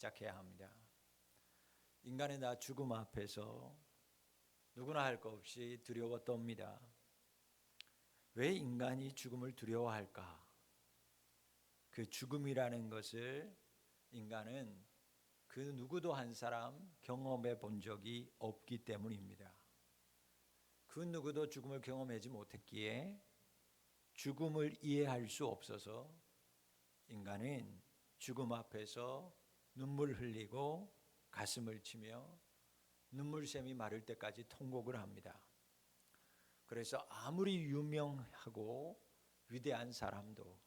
시작해야 합니다. 인간은 다 죽음 앞에서 누구나 할 것 없이 두려워 떱니다. 왜 인간이 죽음을 두려워할까? 그 죽음이라는 것을 인간은 그 누구도 한 사람 경험해 본 적이 없기 때문입니다. 그 누구도 죽음을 경험하지 못했기에 죽음을 이해할 수 없어서 인간은 죽음 앞에서 눈물 흘리고 가슴을 치며 눈물샘이 마를 때까지 통곡을 합니다. 그래서 아무리 유명하고 위대한 사람도,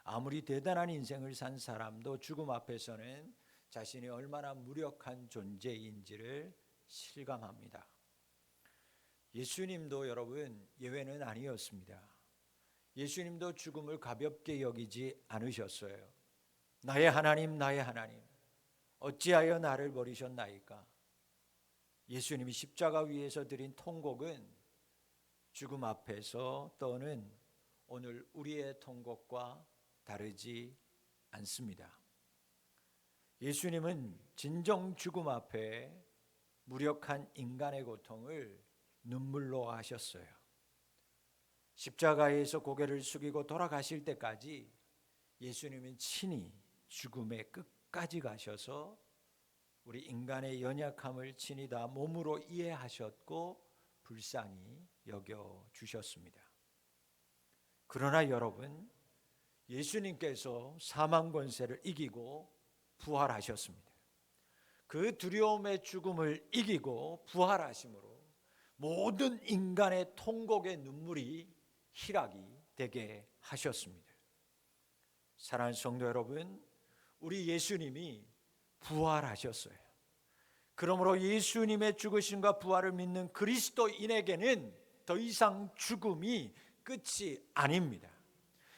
아무리 대단한 인생을 산 사람도 죽음 앞에서는 자신이 얼마나 무력한 존재인지를 실감합니다. 예수님도 여러분 예외는 아니었습니다. 예수님도 죽음을 가볍게 여기지 않으셨어요. 나의 하나님, 나의 하나님, 어찌하여 나를 버리셨나이까? 예수님이 십자가 위에서 드린 통곡은 죽음 앞에서 떠는 오늘 우리의 통곡과 다르지 않습니다. 예수님은 진정 죽음 앞에 무력한 인간의 고통을 눈물로 하셨어요. 십자가에서 고개를 숙이고 돌아가실 때까지 예수님은 친히 죽음의 끝까지 가셔서 우리 인간의 연약함을 친히 다 몸으로 이해하셨고 불쌍히 여겨주셨습니다. 그러나 여러분, 예수님께서 사망 권세를 이기고 부활하셨습니다. 그 두려움의 죽음을 이기고 부활하심으로 모든 인간의 통곡의 눈물이 희락이 되게 하셨습니다. 사랑하는 성도 여러분, 우리 예수님이 부활하셨어요. 그러므로 예수님의 죽으심과 부활을 믿는 그리스도인에게는 더 이상 죽음이 끝이 아닙니다.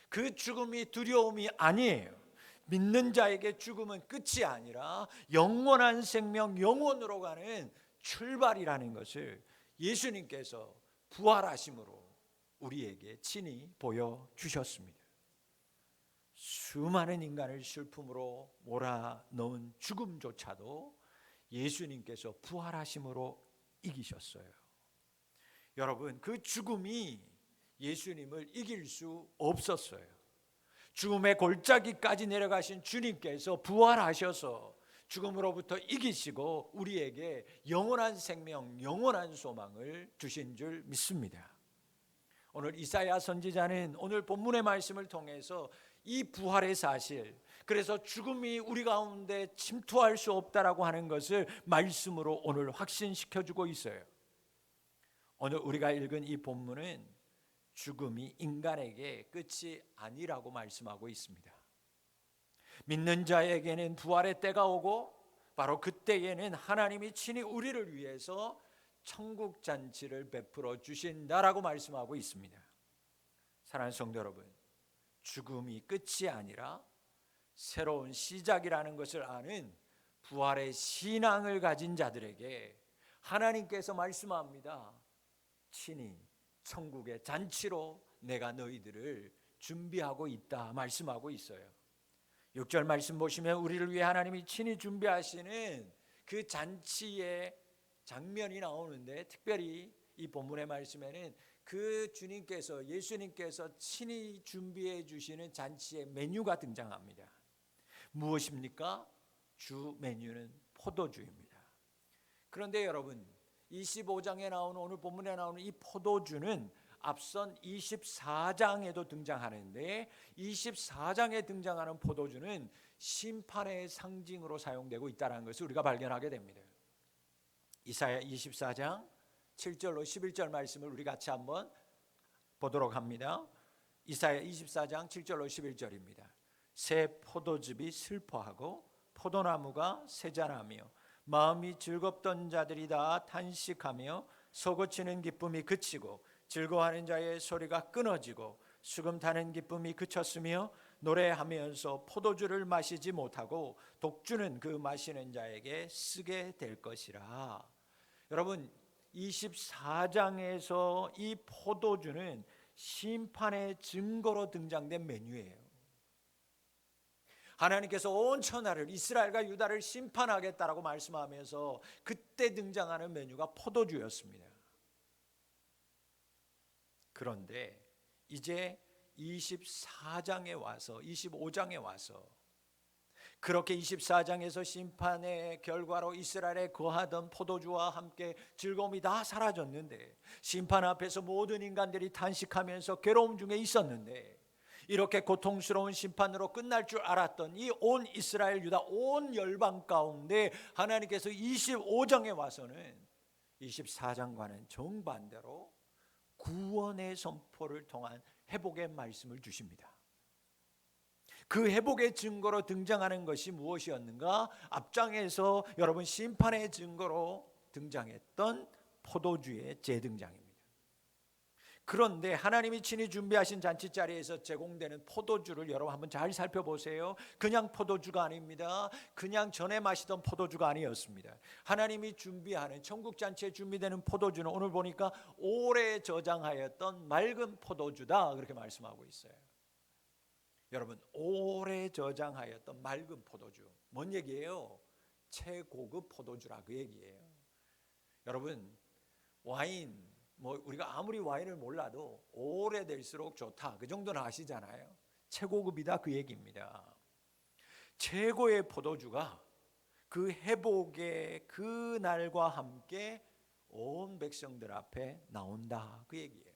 그 죽음이 두려움이 아니에요. 믿는 자에게 죽음은 끝이 아니라 영원한 생명, 영원으로 가는 출발이라는 것을 예수님께서 부활하심으로 우리에게 친히 보여주셨습니다. 수많은 인간을 슬픔으로 몰아넣은 죽음조차도 예수님께서 부활하심으로 이기셨어요. 여러분, 그 죽음이 예수님을 이길 수 없었어요. 죽음의 골짜기까지 내려가신 주님께서 부활하셔서 죽음으로부터 이기시고 우리에게 영원한 생명, 영원한 소망을 주신 줄 믿습니다. 오늘 이사야 선지자는 오늘 본문의 말씀을 통해서 이 부활의 사실, 그래서 죽음이 우리 가운데 침투할 수 없다라고 하는 것을 말씀으로 오늘 확신시켜주고 있어요. 오늘 우리가 읽은 이 본문은 죽음이 인간에게 끝이 아니라고 말씀하고 있습니다. 믿는 자에게는 부활의 때가 오고 바로 그때에는 하나님이 친히 우리를 위해서 천국 잔치를 베풀어 주신다라고 말씀하고 있습니다. 사랑하는 성도 여러분, 죽음이 끝이 아니라 새로운 시작이라는 것을 아는 부활의 신앙을 가진 자들에게 하나님께서 말씀합니다. 친히 천국의 잔치로 내가 너희들을 준비하고 있다 말씀하고 있어요. 6절 말씀 보시면 우리를 위해 하나님이 친히 준비하시는 그 잔치의 장면이 나오는데, 특별히 이 본문의 말씀에는 그 주님께서, 예수님께서 친히 준비해 주시는 잔치의 메뉴가 등장합니다. 무엇입니까? 주 메뉴는 포도주입니다. 그런데 여러분, 25장에 나오는, 오늘 본문에 나오는 이 포도주는 앞선 24장에도 등장하는데, 24장에 등장하는 포도주는 심판의 상징으로 사용되고 있다는 것을 우리가 발견하게 됩니다. 이사야 24장 7절로 11절 말씀을 우리 같이 한번 보도록 합니다. 이사야 24장 7절로 11절입니다. 새 포도즙이 슬퍼하고 포도나무가 세잔하며 마음이 즐겁던 자들이 다 탄식하며 솟구치는 기쁨이 그치고 즐거워하는 자의 소리가 끊어지고 수금 타는 기쁨이 그쳤으며 노래하면서 포도주를 마시지 못하고 독주는 그 마시는 자에게 쓰게 될 것이라. 여러분, 24장에서 이 포도주는 심판의 증거로 등장된 메뉴예요. 하나님께서 온 천하를 이스라엘과 유다를 심판하겠다라고 말씀하면서 그때 등장하는 메뉴가 포도주였습니다. 그런데 이제 24장에 와서 25장에 와서 그렇게 24장에서 심판의 결과로 이스라엘에 거하던 포도주와 함께 즐거움이 다 사라졌는데, 심판 앞에서 모든 인간들이 탄식하면서 괴로움 중에 있었는데, 이렇게 고통스러운 심판으로 끝날 줄 알았던 이 온 이스라엘 유다 온 열방 가운데 하나님께서 25장에 와서는 24장과는 정반대로 구원의 선포를 통한 회복의 말씀을 주십니다. 그 회복의 증거로 등장하는 것이 무엇이었는가? 앞장에서 여러분 심판의 증거로 등장했던 포도주의 재등장입니다. 그런데 하나님이 친히 준비하신 잔치자리에서 제공되는 포도주를 여러분 한번 잘 살펴보세요. 그냥 포도주가 아닙니다. 그냥 전에 마시던 포도주가 아니었습니다. 하나님이 준비하는 천국 잔치에 준비되는 포도주는 오늘 보니까 오래 저장하였던 맑은 포도주다, 그렇게 말씀하고 있어요. 여러분, 오래 저장하였던 맑은 포도주, 뭔 얘기예요? 최고급 포도주라, 그 얘기예요. 여러분, 와인, 우리가 아무리 와인을 몰라도 오래될수록 좋다, 그 정도는 아시잖아요. 최고급이다, 그 얘기입니다. 최고의 포도주가 그 회복의 그 날과 함께 온 백성들 앞에 나온다, 그 얘기예요.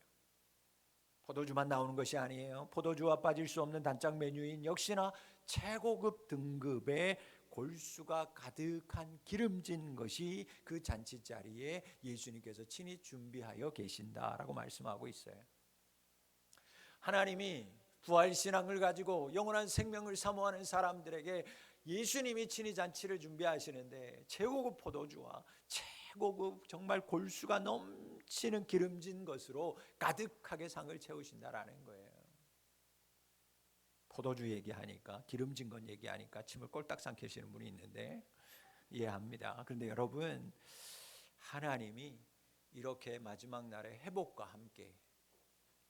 포도주만 나오는 것이 아니에요. 포도주와 빠질 수 없는 단짝 메뉴인 역시나 최고급 등급의 골수가 가득한 기름진 것이 그 잔치자리에 예수님께서 친히 준비하여 계신다라고 말씀하고 있어요. 하나님이 부활신앙을 가지고 영원한 생명을 사모하는 사람들에게 예수님이 친히 잔치를 준비하시는데 최고급 포도주와 최고급 정말 골수가 넘치는 기름진 것으로 가득하게 상을 채우신다라는 거예요. 포도주 얘기하니까, 기름진 것 얘기하니까 침을 꼴딱 삼키시는 분이 있는데 이해합니다. 그런데 여러분, 하나님이 이렇게 마지막 날의 회복과 함께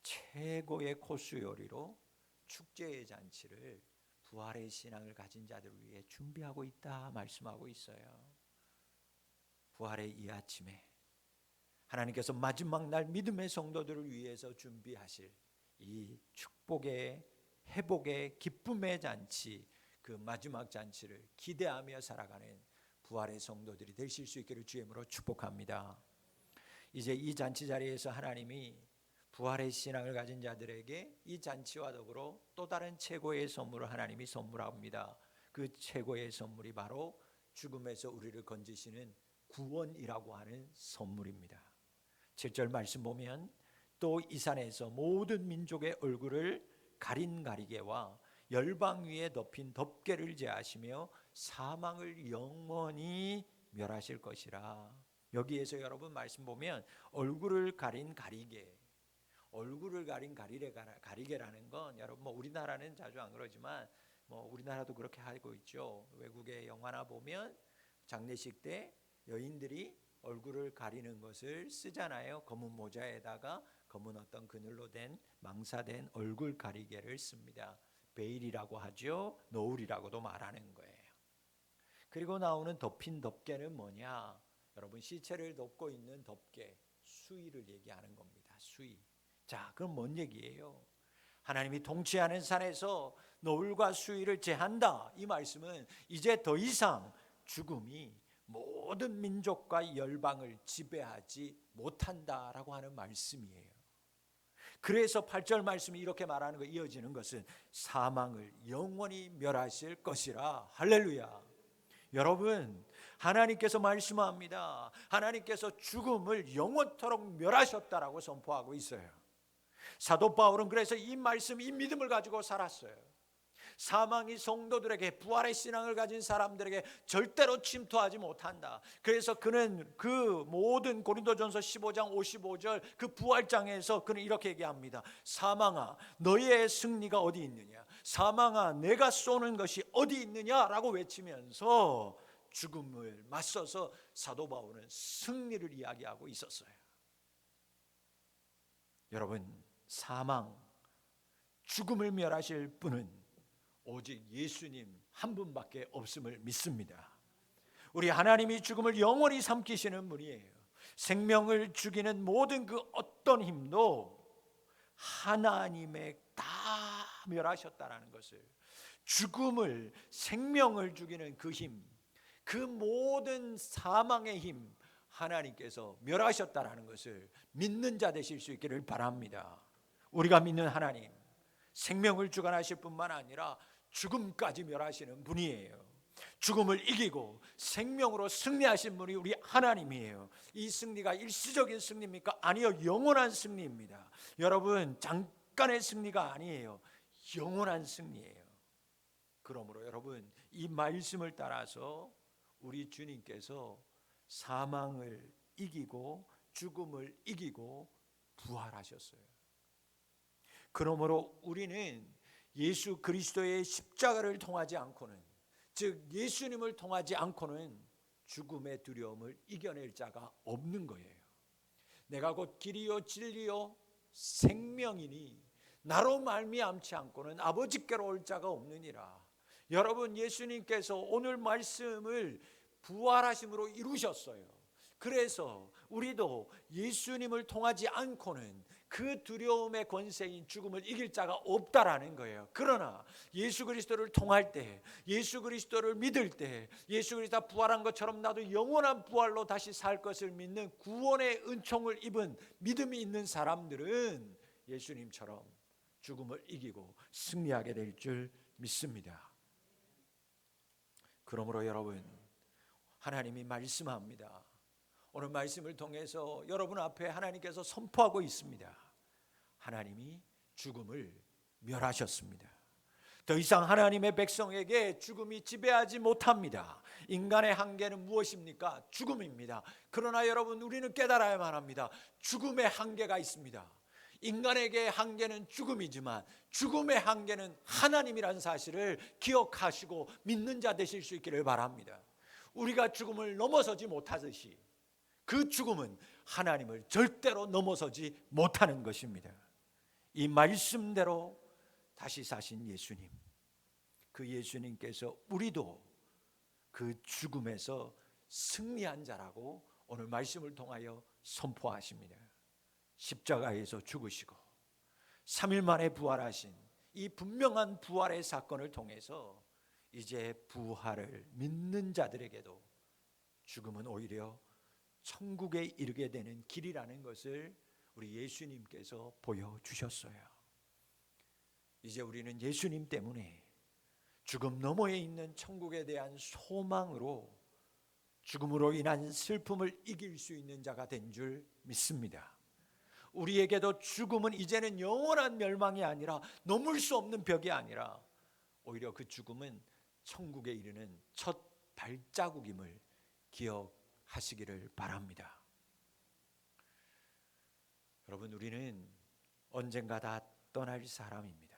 최고의 코스 요리로 축제의 잔치를 부활의 신앙을 가진 자들을 위해 준비하고 있다 말씀하고 있어요. 부활의 이 아침에 하나님께서 마지막 날 믿음의 성도들을 위해서 준비하실 이 축복의 회복의 기쁨의 잔치, 그 마지막 잔치를 기대하며 살아가는 부활의 성도들이 되실 수 있기를 주의 이름으로 축복합니다. 이제 이 잔치 자리에서 하나님이 부활의 신앙을 가진 자들에게 이 잔치와 더불어 또 다른 최고의 선물을 하나님이 선물합니다. 그 최고의 선물이 바로 죽음에서 우리를 건지시는 구원이라고 하는 선물입니다. 7절 말씀 보면 또 이 산에서 모든 민족의 얼굴을 가린 가리개와 열방 위에 덮인 덮개를 제하시며 사망을 영원히 멸하실 것이라. 여기에서 여러분 말씀 보면 얼굴을 가린 가리개, 얼굴을 가린 가리개라는 건 여러분 우리나라는 자주 안 그러지만 우리나라도 그렇게 하고 있죠. 외국의 영화나 보면 장례식 때 여인들이 얼굴을 가리는 것을 쓰잖아요. 검은 모자에다가 검은 어떤 그늘로 된 망사된 얼굴 가리개를 씁니다. 베일이라고 하죠. 노을이라고도 말하는 거예요. 그리고 나오는 덮인 덮개는 뭐냐? 여러분, 시체를 덮고 있는 덮개, 수의를 얘기하는 겁니다. 수의. 자, 그럼 뭔 얘기예요? 하나님이 통치하는 산에서 노을과 수의를 제한다. 이 말씀은 이제 더 이상 죽음이 모든 민족과 열방을 지배하지 못한다라고 하는 말씀이에요. 그래서 8절 말씀이 이렇게 말하는 거, 이어지는 것은 사망을 영원히 멸하실 것이라. 할렐루야. 여러분, 하나님께서 말씀합니다. 하나님께서 죽음을 영원토록 멸하셨다라고 선포하고 있어요. 사도 바울은 그래서 이 말씀, 이 믿음을 가지고 살았어요. 사망이 성도들에게, 부활의 신앙을 가진 사람들에게 절대로 침투하지 못한다. 그래서 그는 그 모든 고린도전서 15장 55절 그 부활장에서 그는 이렇게 얘기합니다. 사망아, 너의 승리가 어디 있느냐? 사망아, 내가 쏘는 것이 어디 있느냐라고 외치면서 죽음을 맞서서 사도 바울은 승리를 이야기하고 있었어요. 여러분, 사망, 죽음을 멸하실 분은 오직 예수님 한 분밖에 없음을 믿습니다. 우리 하나님이 죽음을 영원히 삼키시는 분이에요. 생명을 죽이는 모든 그 어떤 힘도 하나님의 다 멸하셨다라는 것을, 죽음을, 생명을 죽이는 그 힘, 그 모든 사망의 힘 하나님께서 멸하셨다라는 것을 믿는 자 되실 수 있기를 바랍니다. 우리가 믿는 하나님, 생명을 주관하실 뿐만 아니라 죽음까지 멸하시는 분이에요. 죽음을 이기고 생명으로 승리하신 분이 우리 하나님이에요. 이 승리가 일시적인 승리입니까? 아니요, 영원한 승리입니다. 여러분, 잠깐의 승리가 아니에요. 영원한 승리예요. 그러므로 여러분, 이 말씀을 따라서 우리 주님께서 사망을 이기고 죽음을 이기고 부활하셨어요. 그러므로 우리는 예수 그리스도의 십자가를 통하지 않고는, 즉 예수님을 통하지 않고는 죽음의 두려움을 이겨낼 자가 없는 거예요. 내가 곧 길이요 진리요 생명이니 나로 말미암지 않고는 아버지께로 올 자가 없느니라. 여러분, 예수님께서 오늘 말씀을 부활하심으로 이루셨어요. 그래서 우리도 예수님을 통하지 않고는 그 두려움의 권세인 죽음을 이길 자가 없다라는 거예요. 그러나 예수 그리스도를 통할 때, 예수 그리스도를 믿을 때, 예수 그리스도가 부활한 것처럼 나도 영원한 부활로 다시 살 것을 믿는 구원의 은총을 입은 믿음이 있는 사람들은 예수님처럼 죽음을 이기고 승리하게 될 줄 믿습니다. 그러므로 여러분, 하나님이 말씀합니다. 오늘 말씀을 통해서 여러분 앞에 하나님께서 선포하고 있습니다. 하나님이 죽음을 멸하셨습니다. 더 이상 하나님의 백성에게 죽음이 지배하지 못합니다. 인간의 한계는 무엇입니까? 죽음입니다. 그러나 여러분, 우리는 깨달아야만 합니다. 죽음의 한계가 있습니다. 인간에게 한계는 죽음이지만 죽음의 한계는 하나님이라는 사실을 기억하시고 믿는 자 되실 수 있기를 바랍니다. 우리가 죽음을 넘어서지 못하듯이 그 죽음은 하나님을 절대로 넘어서지 못하는 것입니다. 이 말씀대로 다시 사신 예수님, 그 예수님께서 우리도 그 죽음에서 승리한 자라고 오늘 말씀을 통하여 선포하십니다. 십자가에서 죽으시고 3일 만에 부활하신 이 분명한 부활의 사건을 통해서 이제 부활을 믿는 자들에게도 죽음은 오히려 천국에 이르게 되는 길이라는 것을 우리 예수님께서 보여주셨어요. 이제 우리는 예수님 때문에 죽음 너머에 있는 천국에 대한 소망으로 죽음으로 인한 슬픔을 이길 수 있는 자가 된 줄 믿습니다. 우리에게도 죽음은 이제는 영원한 멸망이 아니라, 넘을 수 없는 벽이 아니라 오히려 그 죽음은 천국에 이르는 첫 발자국임을 기억하시기를 바랍니다. 여러분, 우리는 언젠가 다 떠날 사람입니다.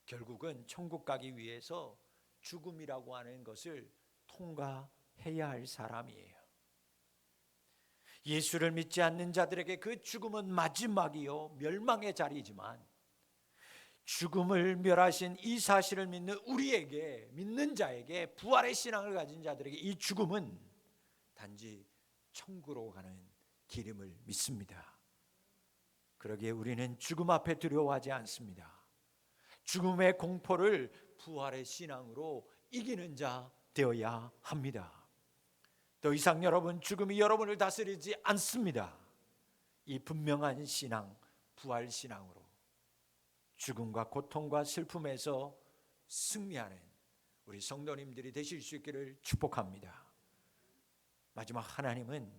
결국은 천국 가기 위해서 죽음이라고 하는 것을 통과해야 할 사람이에요. 예수를 믿지 않는 자들에게 그 죽음은 마지막이요 멸망의 자리이지만, 죽음을 멸하신 이 사실을 믿는 우리에게, 믿는 자에게, 부활의 신앙을 가진 자들에게 이 죽음은 단지 천국으로 가는 길임을 믿습니다. 그러기에 우리는 죽음 앞에 두려워하지 않습니다. 죽음의 공포를 부활의 신앙으로 이기는 자 되어야 합니다. 더 이상 여러분, 죽음이 여러분을 다스리지 않습니다. 이 분명한 신앙, 부활 신앙으로 죽음과 고통과 슬픔에서 승리하는 우리 성도님들이 되실 수 있기를 축복합니다. 마지막, 하나님은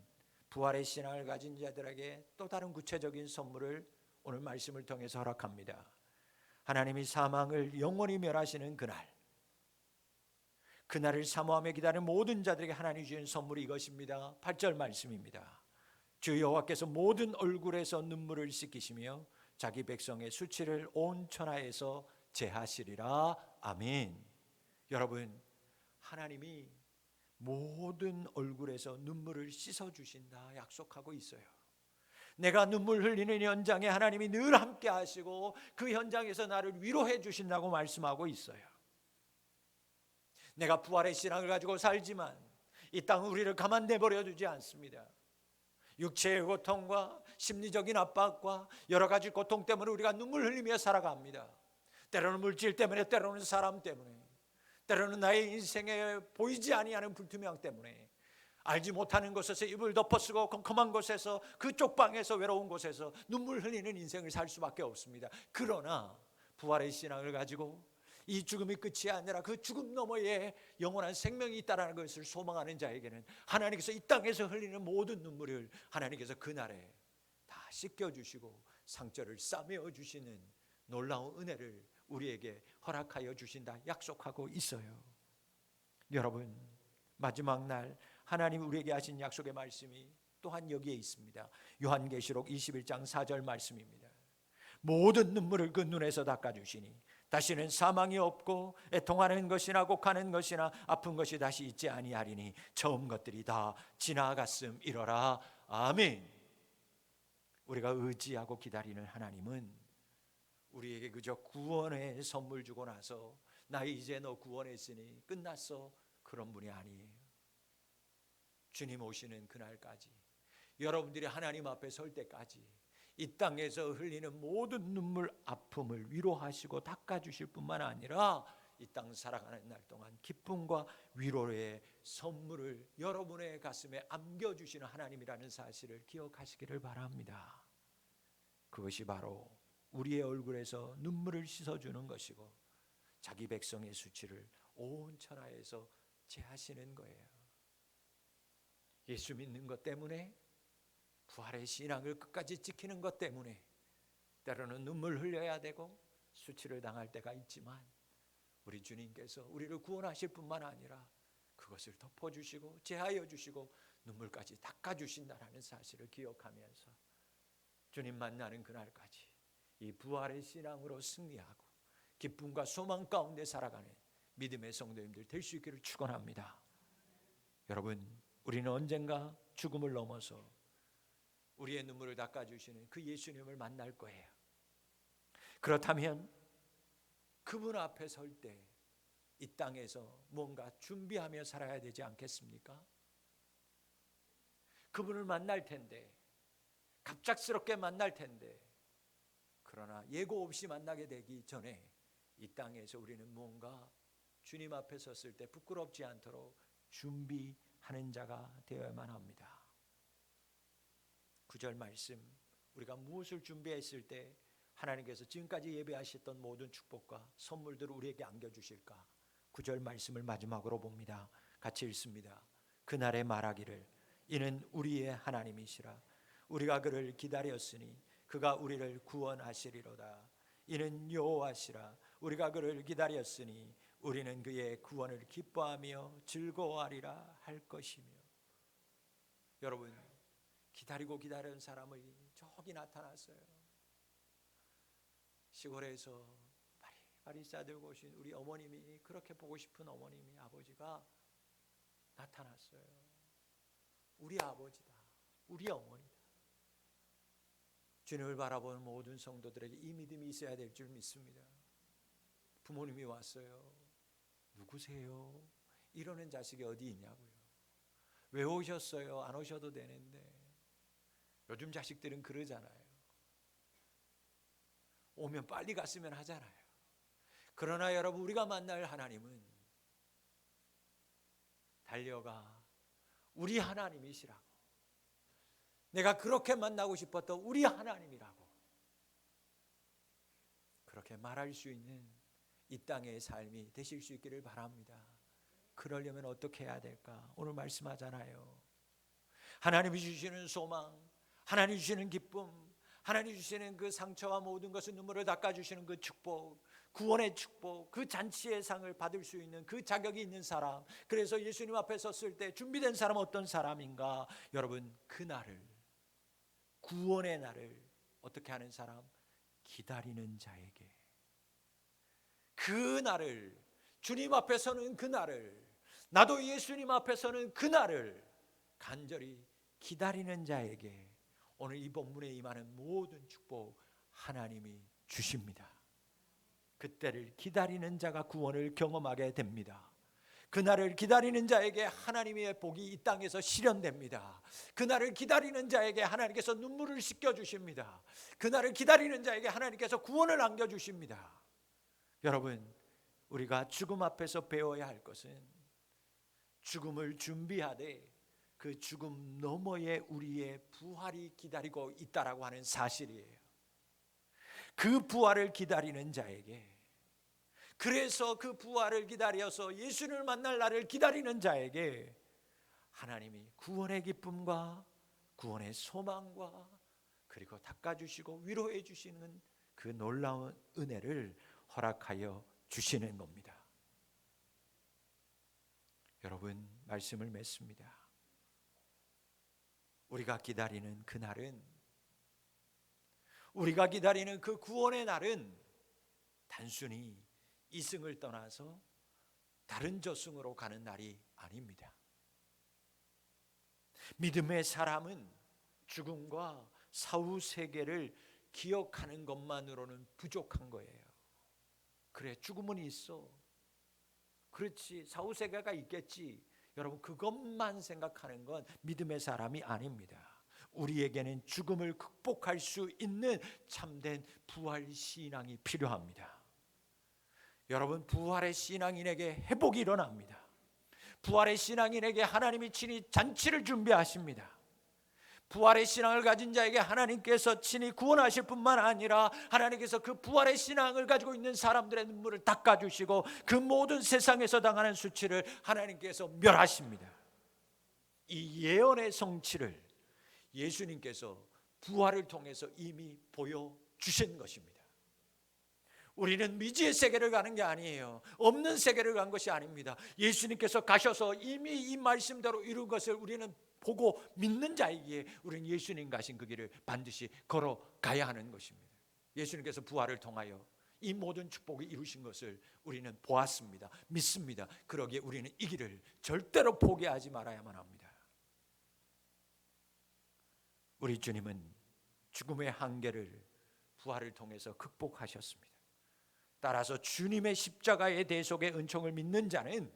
부활의 신앙을 가진 자들에게 또 다른 구체적인 선물을 오늘 말씀을 통해서 허락합니다. 하나님이 사망을 영원히 멸하시는 그날을 사모하며 기다리는 모든 자들에게 하나님이 주신 선물이 이것입니다. 8절 말씀입니다. 주 여호와께서 모든 얼굴에서 눈물을 씻기시며 자기 백성의 수치를 온 천하에서 제하시리라. 아멘. 여러분, 하나님이 모든 얼굴에서 눈물을 씻어주신다 약속하고 있어요. 내가 눈물 흘리는 현장에 하나님이 늘 함께 하시고 그 현장에서 나를 위로해 주신다고 말씀하고 있어요. 내가 부활의 신앙을 가지고 살지만 이 땅은 우리를 가만 내버려 두지 않습니다. 육체의 고통과 심리적인 압박과 여러 가지 고통 때문에 우리가 눈물 흘리며 살아갑니다. 때로는 물질 때문에, 때로는 사람 때문에, 때로는 나의 인생에 보이지 아니하는 불투명 때문에, 알지 못하는 곳에서 입을 덮어쓰고 컴컴한 곳에서, 그쪽 방에서, 외로운 곳에서 눈물 흘리는 인생을 살 수밖에 없습니다. 그러나 부활의 신앙을 가지고 이 죽음이 끝이 아니라 그 죽음 너머에 영원한 생명이 있다는 것을 소망하는 자에게는 하나님께서 이 땅에서 흘리는 모든 눈물을 하나님께서 그날에 다 씻겨주시고 상처를 싸매어 주시는 놀라운 은혜를 우리에게 허락하여 주신다 약속하고 있어요. 여러분, 마지막 날 하나님 우리에게 하신 약속의 말씀이 또한 여기에 있습니다. 요한계시록 21장 4절 말씀입니다. 모든 눈물을 그 눈에서 닦아주시니 다시는 사망이 없고 애통하는 것이나 곡하는 것이나 아픈 것이 다시 있지 아니하리니 처음 것들이 다 지나갔음이로라. 아멘. 우리가 의지하고 기다리는 하나님은 우리에게 그저 구원의 선물 주고 나서 나 이제 너 구원했으니 끝났어, 그런 분이 아니에요. 주님 오시는 그날까지, 여러분들이 하나님 앞에 설 때까지 이 땅에서 흘리는 모든 눈물, 아픔을 위로하시고 닦아주실 뿐만 아니라 이 땅 살아가는 날 동안 기쁨과 위로의 선물을 여러분의 가슴에 안겨주시는 하나님이라는 사실을 기억하시기를 바랍니다. 그것이 바로 우리의 얼굴에서 눈물을 씻어주는 것이고 자기 백성의 수치를 온 천하에서 제하시는 거예요. 예수 믿는 것 때문에, 부활의 신앙을 끝까지 지키는 것 때문에 때로는 눈물 흘려야 되고 수치를 당할 때가 있지만 우리 주님께서 우리를 구원하실 뿐만 아니라 그것을 덮어주시고 제하여 주시고 눈물까지 닦아주신다는 사실을 기억하면서 주님 만나는 그날까지 이 부활의 신앙으로 승리하고 기쁨과 소망 가운데 살아가는 믿음의 성도님들 될 수 있기를 축원합니다. 여러분, 우리는 언젠가 죽음을 넘어서 우리의 눈물을 닦아주시는 그 예수님을 만날 거예요. 그렇다면 그분 앞에 설 때 이 땅에서 뭔가 준비하며 살아야 되지 않겠습니까? 그분을 만날 텐데, 갑작스럽게 만날 텐데, 그러나 예고 없이 만나게 되기 전에 이 땅에서 우리는 뭔가 주님 앞에 섰을 때 부끄럽지 않도록 준비하는 자가 되어야만 합니다. 9절 말씀, 우리가 무엇을 준비했을 때 하나님께서 지금까지 예배하셨던 모든 축복과 선물들을 우리에게 안겨주실까? 9절 말씀을 마지막으로 봅니다. 같이 읽습니다. 그날에 말하기를 이는 우리의 하나님이시라. 우리가 그를 기다렸으니 그가 우리를 구원하시리로다. 이는 여호와시라. 우리가 그를 기다렸으니 우리는 그의 구원을 기뻐하며 즐거워하리라 할 것이며. 여러분, 기다리고 기다리는 사람이 저기 나타났어요. 시골에서 바리바리 싸들고 오신 우리 어머님이, 그렇게 보고 싶은 어머님이, 아버지가 나타났어요. 우리 아버지다, 우리 어머니다. 주님을 바라보는 모든 성도들에게 이 믿음이 있어야 될 줄 믿습니다. 부모님이 왔어요. 누구세요? 이러는 자식이 어디 있냐고요. 왜 오셨어요? 안 오셔도 되는데. 요즘 자식들은 그러잖아요. 오면 빨리 갔으면 하잖아요. 그러나 여러분, 우리가 만날 하나님은 달려가 우리 하나님이시라고, 내가 그렇게 만나고 싶었던 우리 하나님이라고 그렇게 말할 수 있는 이 땅의 삶이 되실 수 있기를 바랍니다. 그러려면 어떻게 해야 될까? 오늘 말씀하잖아요. 하나님이 주시는 소망, 하나님이 주시는 기쁨, 하나님이 주시는 그 상처와 모든 것을 눈물을 닦아주시는 그 축복, 구원의 축복, 그 잔치의 상을 받을 수 있는 그 자격이 있는 사람, 그래서 예수님 앞에 섰을 때 준비된 사람은 어떤 사람인가? 여러분, 그 날을, 구원의 날을 어떻게 하는 사람? 기다리는 자에게, 그 날을, 주님 앞에 서는 그 날을, 나도 예수님 앞에 서는 그 날을 간절히 기다리는 자에게 오늘 이 본문에 임하는 모든 축복 하나님이 주십니다. 그때를 기다리는 자가 구원을 경험하게 됩니다. 그날을 기다리는 자에게 하나님의 복이 이 땅에서 실현됩니다. 그날을 기다리는 자에게 하나님께서 눈물을 씻겨주십니다. 그날을 기다리는 자에게 하나님께서 구원을 안겨주십니다. 여러분, 우리가 죽음 앞에서 배워야 할 것은 죽음을 준비하되 그 죽음 너머에 우리의 부활이 기다리고 있다라고 하는 사실이에요. 그 부활을 기다리는 자에게, 그래서 그 부활을 기다려서 예수를 만날 날을 기다리는 자에게 하나님이 구원의 기쁨과 구원의 소망과 그리고 닦아주시고 위로해 주시는 그 놀라운 은혜를 허락하여 주시는 겁니다. 여러분, 말씀을 맺습니다. 우리가 기다리는 그 날은, 우리가 기다리는 그 구원의 날은 단순히 이승을 떠나서 다른 저승으로 가는 날이 아닙니다. 믿음의 사람은 죽음과 사후 세계를 기억하는 것만으로는 부족한 거예요. 그래, 죽음은 있어. 그렇지, 사후 세계가 있겠지. 여러분, 그것만 생각하는 건 믿음의 사람이 아닙니다. 우리에게는 죽음을 극복할 수 있는 참된 부활 신앙이 필요합니다. 여러분, 부활의 신앙인에게 회복이 일어납니다. 부활의 신앙인에게 하나님이 친히 잔치를 준비하십니다. 부활의 신앙을 가진 자에게 하나님께서 친히 구원하실 뿐만 아니라 하나님께서 그 부활의 신앙을 가지고 있는 사람들의 눈물을 닦아주시고 그 모든 세상에서 당하는 수치를 하나님께서 멸하십니다. 이 예언의 성취를 예수님께서 부활을 통해서 이미 보여주신 것입니다. 우리는 미지의 세계를 가는 게 아니에요. 없는 세계를 간 것이 아닙니다. 예수님께서 가셔서 이미 이 말씀대로 이룬 것을 우리는 보고 믿는 자이기에 우리는 예수님 가신 그 길을 반드시 걸어가야 하는 것입니다. 예수님께서 부활을 통하여 이 모든 축복을 이루신 것을 우리는 보았습니다. 믿습니다. 그러기에 우리는 이 길을 절대로 포기하지 말아야만 합니다. 우리 주님은 죽음의 한계를 부활을 통해서 극복하셨습니다. 따라서 주님의 십자가의 대속의 은총을 믿는 자는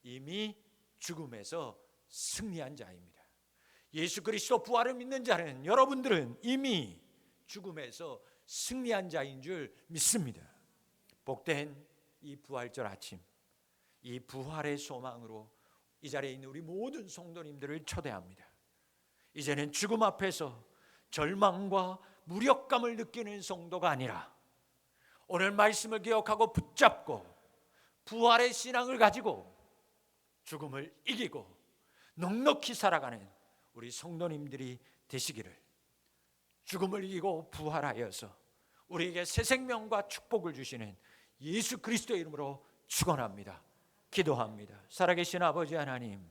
이미 죽음에서 승리한 자입니다. 예수 그리스도 부활을 믿는 자는, 여러분들은 이미 죽음에서 승리한 자인 줄 믿습니다. 복된 이 부활절 아침, 이 부활의 소망으로 이 자리에 있는 우리 모든 성도님들을 초대합니다. 이제는 죽음 앞에서 절망과 무력감을 느끼는 성도가 아니라 오늘 말씀을 기억하고 붙잡고 부활의 신앙을 가지고 죽음을 이기고 넉넉히 살아가는 우리 성도님들이 되시기를, 죽음을 이기고 부활하여서 우리에게 새 생명과 축복을 주시는 예수 그리스도의 이름으로 축원합니다. 기도합니다. 살아계신 아버지 하나님,